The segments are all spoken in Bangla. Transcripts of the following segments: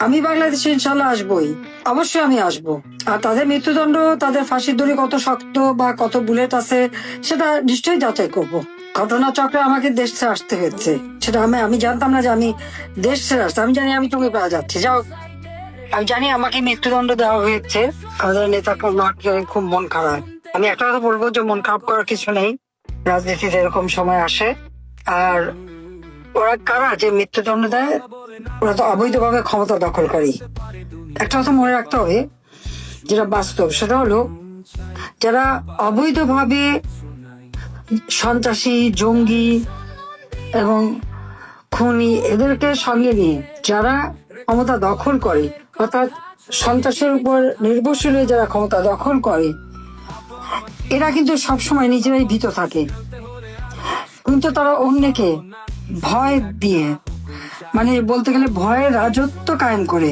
আমি বাংলাদেশে ইনশাল্লাহ আসবোই, অবশ্যই আমি আসবো। আর তাদের মৃত্যুদণ্ড, তাদের ফাঁসির দড়ি কত শক্ত বা কত বুলেট আছে সেটা নিশ্চয়ই যাচাই করব। ঘটনাচক্রে আমাকে দেশ ছেড়ে আসতে হয়েছে, সেটা আমি জানতাম না যে আমি দেশ ছেড়ে আসছি। আমি জানি আমি টুকি পাওয়া যাচ্ছি, যাও আমি জানি আমাকে মৃত্যুদণ্ড দেওয়া হয়েছে। আমাদের নেতা খুব মন খারাপ। আমি একটা কথা বলবো যে মন খারাপ করার কিছু নেই, রাজনীতিতে এরকম সময় আসে। আর ওরা কারা যে মৃত্যুদণ্ড দেয়? ওরা তো অবৈধভাবে ক্ষমতা দখলকারী। একটা কথা মনে রাখতে হবে, যেটা বাস্তব, সেটা হলো যারা অবৈধভাবে সন্ত্রাসী, জঙ্গি এবং খুনি এদেরকে সঙ্গে নিয়ে যারা ক্ষমতা দখল করে, অর্থাৎ সন্ত্রাসের উপর নির্ভরশীল হয়ে যারা ক্ষমতা দখল করে, এরা কিন্তু সবসময় নিজেরাই ভীত থাকে। কিন্তু তারা অন্যকে ভয় দিয়ে, মানে বলতে গেলে ভয়ের রাজত্ব কায়েম করে,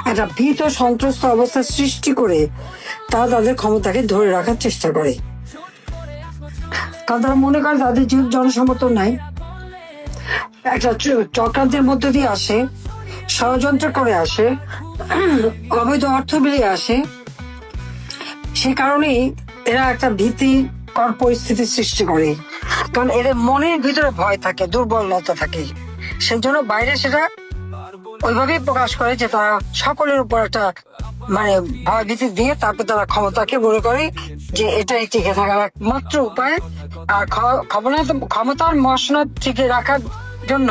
একটা ভীত সন্ত্রস্ত অবস্থা সৃষ্টি করে তারা তাদের ক্ষমতাকে ধরে রাখার চেষ্টা করে। কারণ তারা মনে করে তাদের জনসমর্থন নাই, একটা চক্রান্তের মধ্য দিয়ে আসে, ষড়যন্ত্র করে আসে, অবৈধ অর্থ বেরিয়ে আসে। সে কারণেই এরা একটা ভীতিকর পরিস্থিতির সৃষ্টি করে, কারণ এদের মনের ভিতরে ভয় থাকে, দুর্বলতা থাকে। সেই জন্য বাইরে সেটা ওইভাবেই প্রকাশ করে যে তারা সকলের উপর একটা মানে ভয় ভীতি দিয়ে তারপর তারা ক্ষমতাকে মনে করে যে এটাই টিকে থাকার একমাত্র উপায়। আর ক্ষমতার মসনদ টিকে রাখার জন্য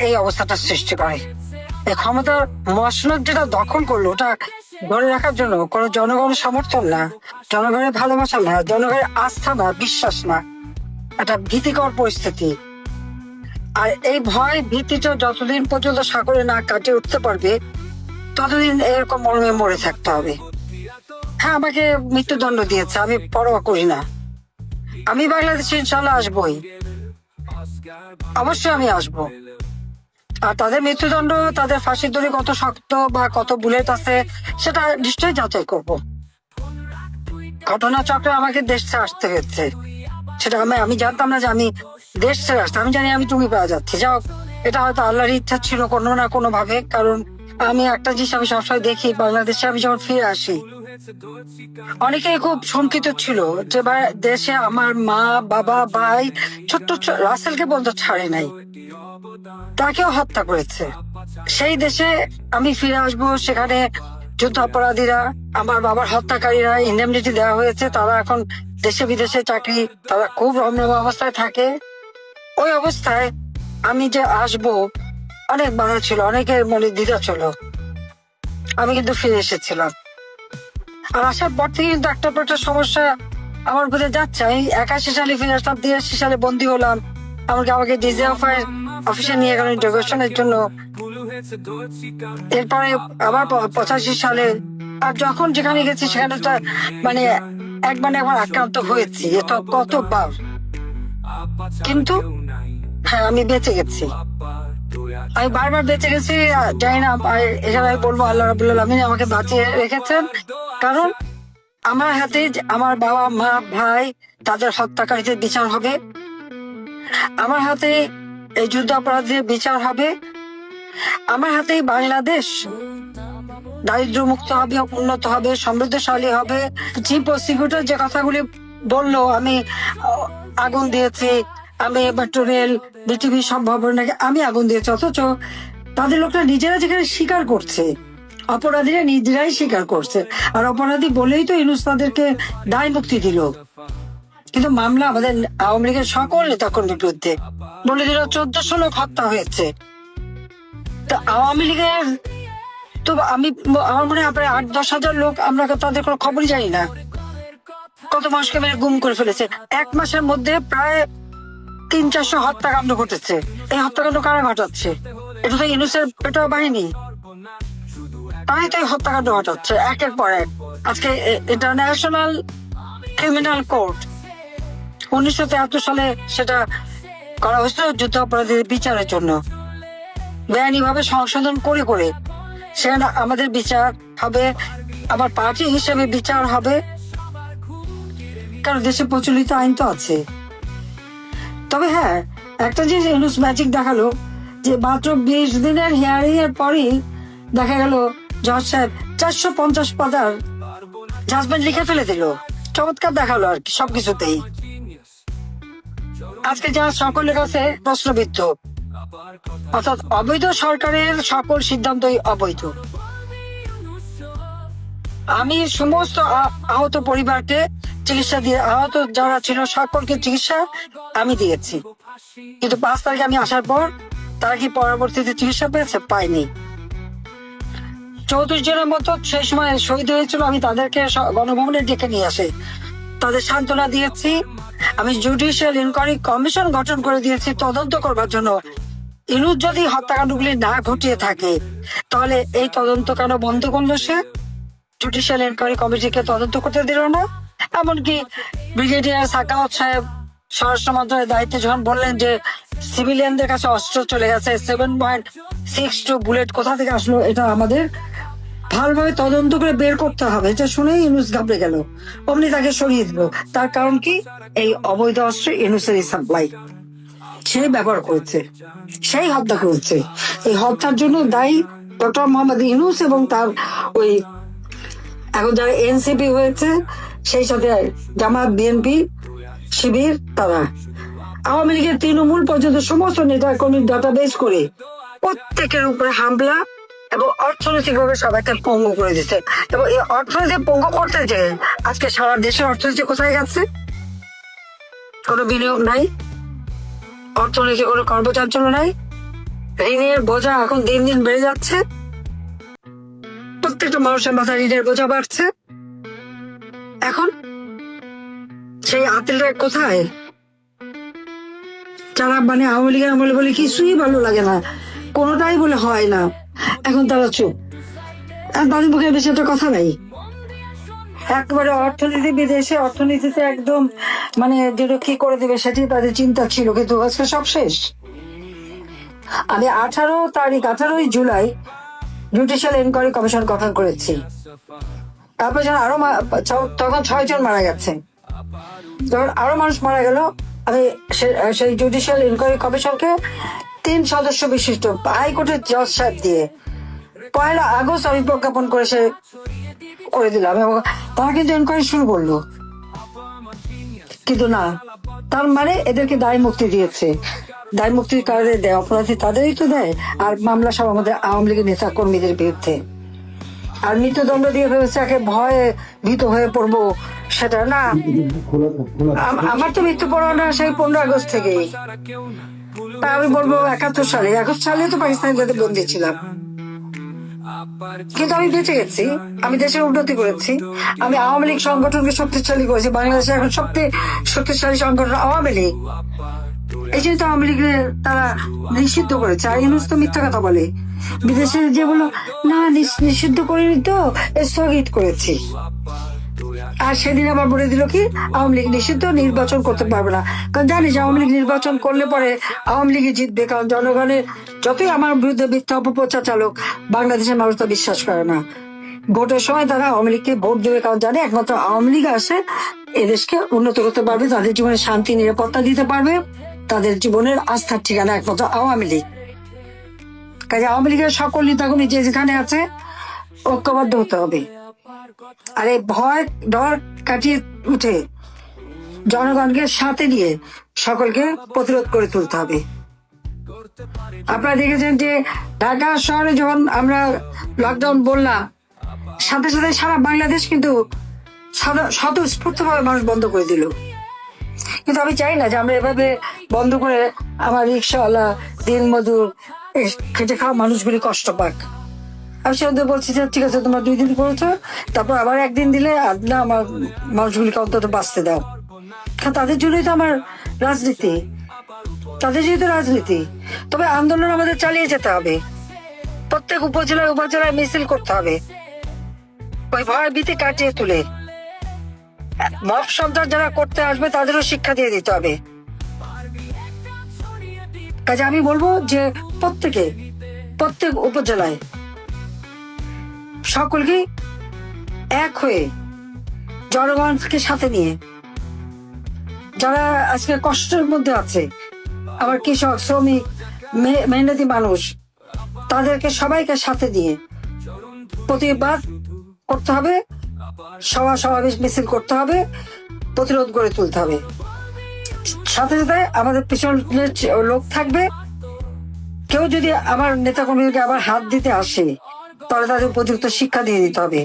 এই অবস্থাটা সৃষ্টি করে। এই ক্ষমতার মসনদ যেটা দখল করলো, ওটা ধরে রাখার জন্য কোনো জনগণের সমর্থন না, জনগণের ভালোবাসা না, জনগণের আস্থা না, বিশ্বাস না, একটা ভীতিকর পরিস্থিতি। আর এই ভয় ভীতিটা যতদিন পর্যন্ত সাগরে না কাটিয়ে উঠতে পারবে, ততদিন এরকম মর্মে মরে থাকতে হবে। হ্যাঁ, আমাকে মৃত্যুদণ্ড দিয়েছে, আমি পরোয়া করি না। আমি বাংলাদেশে ইনশাল্লাহ আসবোই, অবশ্যই আমি আসবো। আর তাদের মৃত্যুদণ্ড, তাদের ফাঁসির দড়ি কত শক্ত বা কত বুলেট আছে সেটা নিশ্চয়ই যাচাই করব। ঘটনাচক্রে আমাকে দেশ ছেড়ে আসতে হয়েছে, সেটা আমি জানতাম না যে আমি দেশ ছেড়ে আসতে। আমি জানি আমি টুকি পাওয়া যাচ্ছি, যাও এটা হয়তো আল্লাহর ইচ্ছা ছিল কোনো না কোনো ভাবে। কারণ আমি একটা জিনিস আমি সবসময় দেখি, বাংলাদেশে আমি যখন ফিরে আসি অনেকেই খুব শঙ্কিত ছিল যে দেশে আমার মা, বাবা, ভাই, ছোট্ট রাসেলকে বলতে ছাড়ে নাই, তাকেও হত্যা করেছে। সেই দেশে আমি ফিরে আসবো, সেখানে যুদ্ধ অপরাধীরা, আমার বাবার হত্যাকারীরা ইন্ডেমনিটি দেওয়া হয়েছে, তারা এখন দেশে বিদেশে চাকরি, তারা খুব রমরমা অবস্থায় থাকে। ওই অবস্থায় আমি যে আসবো, অনেক বাধা ছিল, অনেকের মনে দ্বিধা ছিল। আমি কিন্তু ফিরে এসেছিলাম। আর আসার পর থেকে কিন্তু একটা পর একটা সমস্যা আমার বোঝা যাচ্ছে। আমি 81 সালে ফিরে আসলাম, 83 সালে বন্দী হলাম, আমাকে ডিজি অফিসে নিয়ে গেল ইন্টারভিউশনের জন্য। এরপরে আবার 85 সালে, আর যখন যেখানে গেছি সেখানে মানে একবার আক্রান্ত হয়েছি, এটা কতবার। কিন্তু হ্যাঁ, আমি বেঁচে গেছি, আমি বারবার বেঁচে গেছি। জানি না, এছাড়া আমি বলবো আল্লাহ রাব্বুল আলামিন আমাকে বাঁচিয়ে রেখেছেন। কারণ আমার হাতে আমার বাবা, মা, ভাই, তাদের হত্যাকারীদের বিচার হবে, আমার হাতে এই যুদ্ধ অপরাধীদের বিচার হবে, আমার হাতেই বাংলাদেশ দারিদ্র মুক্ত হবে, উন্নত হবে, সমৃদ্ধশালী হবে। চিফ প্রসিকিউটর যে কথাগুলি বললো, আমি আগুন দিয়েছি, আমি মেট্রো রেল, বিটিভি সব ভবন নাকি আমি আগুন দিয়েছি, অথচ তাদের লোকরা নিজেরা যেখানে স্বীকার করছে, অপরাধীরা নিজেরাই স্বীকার করছে। আর অপরাধী বলেই তো ইউনূস তাদেরকে দায় মুক্তি দিল। কিন্তু মামলা আমাদের আওয়ামী লীগের সকল নেতাকর্মীর বিরুদ্ধে, বলে দিল 1400 লোক হত্যা হয়েছে। তা আওয়ামী লীগের তো আমার মনে হয় প্রায় 8-10 হাজার লোক, আমরা তাদের কোনো খবরই জানি না, কত মানুষকে মেরে গুম করে ফেলেছে। 1 মাসের মধ্যে প্রায় 300-400 হত্যাকাণ্ড ঘটেছে। এই হত্যাকাণ্ড কারা ঘটাচ্ছে? এটা তো ইউনূসের পেটোয়া বাহিনী, তাই তো হত্যাকাণ্ড ঘটাচ্ছে একের পর এক। আজকে ইন্টারন্যাশনাল ক্রিমিনাল কোর্ট 1973 সালে সেটা করা হয়েছিল যুদ্ধ অপরাধীদের বিচারের জন্য, বেআইনি ভাবে সংশোধন করে করে সেখানে আমাদের বিচার হবে, আমার পার্টি হিসেবে বিচার হবে, কারণ দেশে প্রচলিত আইন তো আছে। তবে হ্যাঁ, একটা জিনিস ইউনূস ম্যাজিক দেখালো যে মাত্র 20 দিনের হিয়ারিং এর পরই দেখা গেল জজ সাহেব 450 পাতার জাজমেন্ট লিখে ফেলে দিল। চমৎকার দেখালো আর কি সবকিছুতেই। আজকে যা সকলের কাছে প্রশ্নবিদ্ধ, অর্থাৎ অবৈধ সরকারের সকল সিদ্ধান্তই অবৈধ। আমি সমস্ত আহত পরিবারকে চিকিৎসা দিয়ে, আহত যারা ছিল সকলকে চিকিৎসা আমি দিয়েছি, কিন্তু 5 তারিখে আমি আসার পর তারা কি পরবর্তীতে চিকিৎসা পেয়েছে? পায়নি। 34 জনের মতো সেই সময় শহীদ হয়েছিল। আমি তাদেরকে গণভবনে ডেকে নিয়ে আসি, তাদের সান্ত্বনা দিয়েছি। আমি জুডিশিয়াল ইনকোয়ারি কমিশন গঠন করে দিয়েছি তদন্ত করবার জন্য। ইনুস যদি হত্যাকাণ্ডগুলি না ঘটিয়ে থাকে তাহলে এই তদন্ত কেন বন্ধ করলো সে? জুডিশিয়াল ইনকোয়ারি কমিটিকে তদন্ত করতে দিল না। এমনকি ব্রিগেডিয়ার সাকাওয়াত সাহেব স্বরাষ্ট্র মন্ত্রণালয়ের দায়িত্বে যখন বললেন যে সিভিলিয়ানদের কাছে অস্ত্র চলে গেছে, 7.62 বুলেট কোথা থেকে আসলো, এটা আমাদের ভালোভাবে তদন্ত করে বের করতে হবে, এটা শুনেই ইউনুস ঘাবড়ে গেল, অমনি তাকে সরিয়ে দিল। তার কারণ কি? এই অবৈধ অস্ত্র ইউনুসের সাপ্লাই সেই ব্যবহার করেছে, সেই হত্যা করেছে। এই হত্যার জন্য দায়ী ডক্টর মোহাম্মদ ইউনুস এবং তার ওই এখন যারা এনসিপি হয়েছে, সেই সাথে জামাত, বিএনপি, শিবির, তারা আওয়ামী লীগের তৃণমূল পর্যন্ত সমস্ত নেতা কর্মীর ডাটাবেস করে প্রত্যেকের উপরে হামলা এবং অর্থনৈতিকভাবে সবাইকে পঙ্গু করে দিচ্ছে। এবং এই অর্থনীতি পঙ্গু করতে যে আজকে সারা দেশের অর্থনীতি কোথায় গেছে? কোনো বিনিয়োগ নাই, অর্থনীতি কোনো কর্মচাঞ্চল্য নাই, ঋণের বোঝা এখন দিন দিন বেড়ে যাচ্ছে, প্রত্যেকটা মানুষের মাথায় ঋণের বোঝা বাড়ছে। এখন সেই আতিলরা কোথায়? যারা মানে আওয়ামী লীগের আমলে বলে কিছুই ভালো লাগে না, কোনোটাই বলে হয় না, এখন তারা চুপ। তাদের মুখে বেশি একটা কথা নাই। একবারে অর্থনীতি, বিদেশে অর্থনীতিতে একদম মানে যেটা কি করে দেবে সেটি তাদের চিন্তা ছিল, কিন্তু আজকে সব শেষ। আমি 18ই জুলাই জুডিশিয়াল ইনকোয়ারি কমিশন গঠন করেছি। তারপর যখন আরো তখন 6 জন মারা গেছে, যখন আরো মানুষ মারা গেল, আমি সেই জুডিশিয়াল ইনকোয়ারি কমিশনকে 3 সদস্য বিশিষ্ট হাইকোর্টের জজ সাহেব দিয়ে 1 আগস্ট আমি প্রজ্ঞাপন করে দিলাম, এবং তারা কিন্তু ইনকোয়ারি শুরু করলো। কিন্তু না, তার মানে এদেরকে দায় মুক্তি দিয়েছে। দায় মুক্তির কারণে দেয়, অপরাধী তাদেরই তো দেয়। আর মামলা সব আমাদের আওয়ামী লীগের নেতা কর্মীদের বিরুদ্ধে। আর মৃত্যুদণ্ড দিয়ে ভেবেছে ভয়ে ভীত হয়ে পড়বো, সেটা না। আমার তো মৃত্যু পরোয়ানা সেই 15 আগস্ট থেকেই। তা আমি বলবো 71 সালে তো পাকিস্তানের যাতে বন্দী ছিলাম, কিন্তু আমি বেঁচে গেছি, আমি দেশের উন্নতি করেছি, আমি আওয়ামী লীগ সংগঠনকে শক্তিশালী করেছি। বাংলাদেশের এখন সবচেয়ে শক্তিশালী সংগঠন আওয়ামী লীগ। এই জন্য তো আওয়ামী লীগের তারা নিষিদ্ধ করেছে। আর ইউনুস তো মিথ্যা কথা বলে, বিদেশে যে বলো না নিষিদ্ধ করিনি তো, স্থগিত করেছি। আর সেদিন আবার বলে দিল কি আওয়ামী লীগ নিষিদ্ধ, নির্বাচন করতে পারবে না। কারণ জানিস আওয়ামী লীগ নির্বাচন করলে পরে আওয়ামী লীগই জিতবে, কারণ জনগণের যতই আমার বিরুদ্ধে মিথ্যা অপপ্রচার চালক, বাংলাদেশের মানুষ তা বিশ্বাস করে না। ভোটের সময় তারা আওয়ামী লীগকে ভোট দেবে, কারণ জানে একমাত্র আওয়ামী লীগ আসে এদেশকে উন্নত করতে পারবে, তাদের জীবনে শান্তি নিরাপত্তা দিতে পারবে, তাদের জীবনের আস্থার ঠিকানা একমাত্র আওয়ামী লীগ। কাজে আওয়ামী লীগের সকল নেতাকর্মী যে যেখানে আছে ঐক্যবদ্ধ হতে হবে। আর এই ভয় ডর কাটিয়ে উঠে জনগণকে সাথে নিয়ে সকলকে প্রতিরোধ করে তুলতে হবে। আপনারা দেখেছেন যে ঢাকা শহরে যখন আমরা লকডাউন বললাম, সাথে সাথে সারা বাংলাদেশ কিন্তু স্বতঃস্ফূর্ত ভাবে মানুষ বন্ধ করে দিল। কিন্তু আমি চাই না যে আমরা এভাবে বন্ধ করে আমার রিক্সাওয়ালা, দিনমজুর, খেটে খাওয়া মানুষগুলি কষ্ট পাক। আমি সেটা বলছি যে ঠিক আছে, তোমরা 2 দিন করেছো, তারপর আবার 1 দিন দিলে না, আমার মানুষগুলিকে অন্তত বাঁচতে দাও। তাদের জন্যই তো আমার রাজনীতি, তাদের জন্যই তো রাজনীতি। তবে আন্দোলন আমাদের চালিয়ে যেতে হবে, প্রত্যেক উপজেলায় মিছিল করতে হবে, ওই ভয় ভীতি কাটিয়ে তুলে মব সন্ত্রাস যারা করতে আসবে তাদেরও শিক্ষা দিয়ে দিতে হবে। কাজে আমি বলবো যে প্রত্যেক উপজেলায় সকলকে এক হয়ে জনগণকে সাথে নিয়ে, যারা আজকে কষ্টের মধ্যে আছে, আবার কৃষক, শ্রমিক, মেহনতি মানুষ, তাদেরকে সবাইকে সাথে দিয়ে প্রতিবাদ করতে হবে, সমাবেশ মিছিল করতে হবে, প্রতিরোধ গড়ে তুলতে হবে। সাথে সাথে আমাদের পিছনে লোক থাকবে। কেউ যদি আমার নেতাকর্মীদেরকে আবার হাত দিতে আসে, তাহলে তাদের উপযুক্ত শিক্ষা দিয়ে দিতে হবে।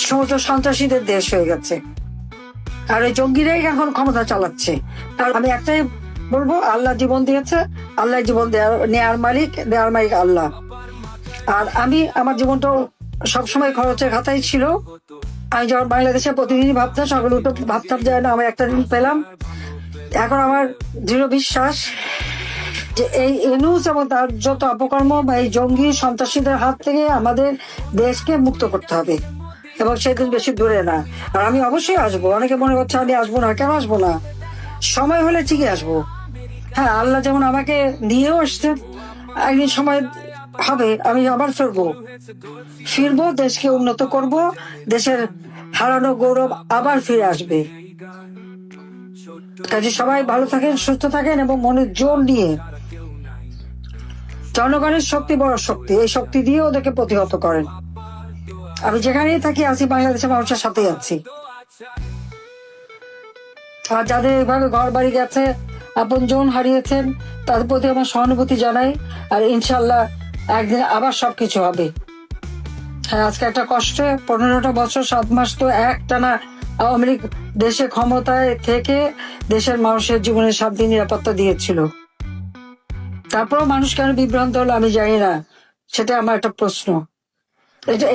সমস্ত সন্ত্রাসীদের দেশ হয়ে গেছে, আর ওই জঙ্গিরাই এখন ক্ষমতা চালাচ্ছে। আর আমি একটাই বলবো, আল্লাহ জীবন দিয়েছে, আল্লাহ জীবন নেয়ার মালিক আল্লাহ। আর আমি আমার জীবনটাও সবসময় খরচের খাতায় ছিল। আমি যখন বাংলাদেশে প্রতিদিনই ভাবতাম, সকালে উঠে ভাবতাম যে না, আমি একটা দিন পেলাম। এখন আমার দৃঢ় বিশ্বাস যে এই ইউনূস এবং তার যত অপকর্ম বা এই জঙ্গি সন্ত্রাসীদের হাত থেকে আমাদের দেশকে মুক্ত করতে হবে, এবং সেদিন বেশি দূরে না। আর আমি অবশ্যই আসবো। অনেকে মনে করছে আমি আসবো না, কেন আসবো না? সময় হলে ঠিকই আসবো। হ্যাঁ, আল্লাহ যেমন আমাকে নিয়েও আসছেন, একদিন সময় হবে আমি আবার ফিরবো, দেশকে উন্নত করব, দেশের হারানো গৌরব আবার ফিরে আসবে। কাজে সবাই ভালো থাকেন, সুস্থ থাকেন, এবং মনের জোর নিয়ে, জনগণের শক্তি বড় শক্তি, এই শক্তি দিয়ে ওদেরকে প্রতিহত করেন। আমি যেখানেই থাকি আছি, বাংলাদেশের মানুষের সাথেই আছি। আর যাদের এভাবে ঘর বাড়ি গেছে, আপনজন হারিয়েছেন, তাদের প্রতি আমার সহানুভূতি জানাই। আর ইনশাল্লাহ একদিন আবার সবকিছু হবে। হ্যাঁ, আজকে একটা কষ্টে 15টা বছর 7 মাস তো একটানা আওয়ামী লীগ দেশে ক্ষমতায় থেকে দেশের মানুষের জীবনের শান্তি নিরাপত্তা দিয়েছিল। তারপরেও মানুষ কেন বিভ্রান্ত হলো আমি জানি না, সেটা আমার একটা প্রশ্ন।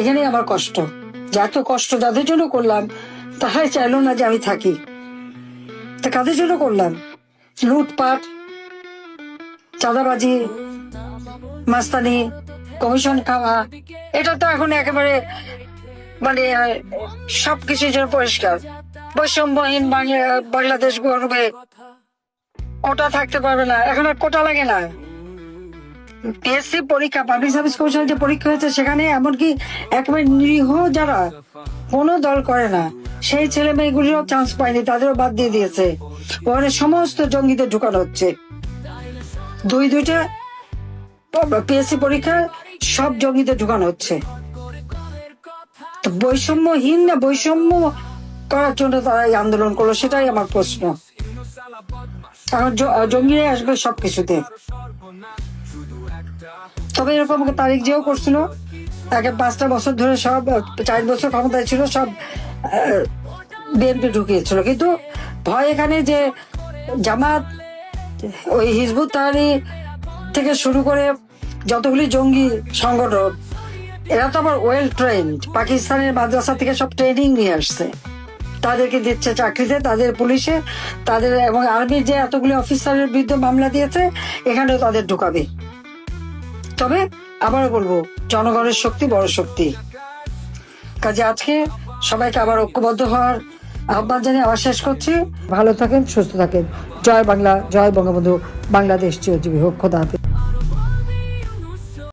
এখানেই আমার কষ্ট, যে এত কষ্ট যাদের জন্য করলাম, তারাই চাইলো না যে আমি থাকি। তা কাদের জন্য করলাম? লুটপাট, চাঁদাবাজি, মাস্তানি, কমিশন খাওয়া, এটা তো এখন একেবারে মানে সবকিছুর জন্য পরিষ্কার। বৈষম্যহীন বাংলাদেশ গড়বে, কোটা থাকতে পারবে না। এখন আর কোটা লাগে না। পিএসসি পরীক্ষা, পাবলিক সার্ভিস কমিশনের যে পরীক্ষা হয়েছে, সেখানে এমনকি একেবারে নিরীহ যারা কোনো দল করে না, সেই ছেলে মেয়েগুলিও চান্স পায়নি, তাদেরও বাদ দিয়ে দিয়েছে। ওখানে সমস্ত জঙ্গিদের ঢুকানো হচ্ছে। দুইটা পিএসসি পরীক্ষায় সব জঙ্গিদের ঢুকানো হচ্ছে। তো বৈষম্যহীন না বৈষম্য করার জন্য তারা এই আন্দোলন করলো, সেটাই আমার প্রশ্ন। এখন জঙ্গিরাই আসবে সবকিছুতে। তবে এরকম তারিখ যেও করছিল, তাকে 5টা বছর ধরে সব 4 বছর ক্ষমতায় ছিল, সব বিএনপি ঢুকিয়েছিল। কিন্তু ভয় এখানে যে জামাত, ওই হিজবুত তাহরির থেকে শুরু করে যতগুলি জঙ্গি সংগঠন, এরা তো আবার ওয়েল ট্রেন্ড, পাকিস্তানের মাদ্রাসা থেকে সব ট্রেনিং নিয়ে আসছে, তাদেরকে দিচ্ছে চাকরিতে, তাদের পুলিশে, তাদের এবং আর্মির যে এতগুলি অফিসারের বিরুদ্ধে মামলা দিয়েছে, এখানেও তাদের ঢুকাবে। তবে আবারও বলবো, জনগণের শক্তি বড় শক্তি। কাজে আজকে সবাইকে আবার ঐক্যবদ্ধ হওয়ার আহ্বান জানিয়ে আবার শেষ করছি। ভালো থাকেন, সুস্থ থাকেন। জয় বাংলা, জয় বঙ্গবন্ধু, বাংলাদেশ চিরজীবী হোক। খোদা হাফেজ।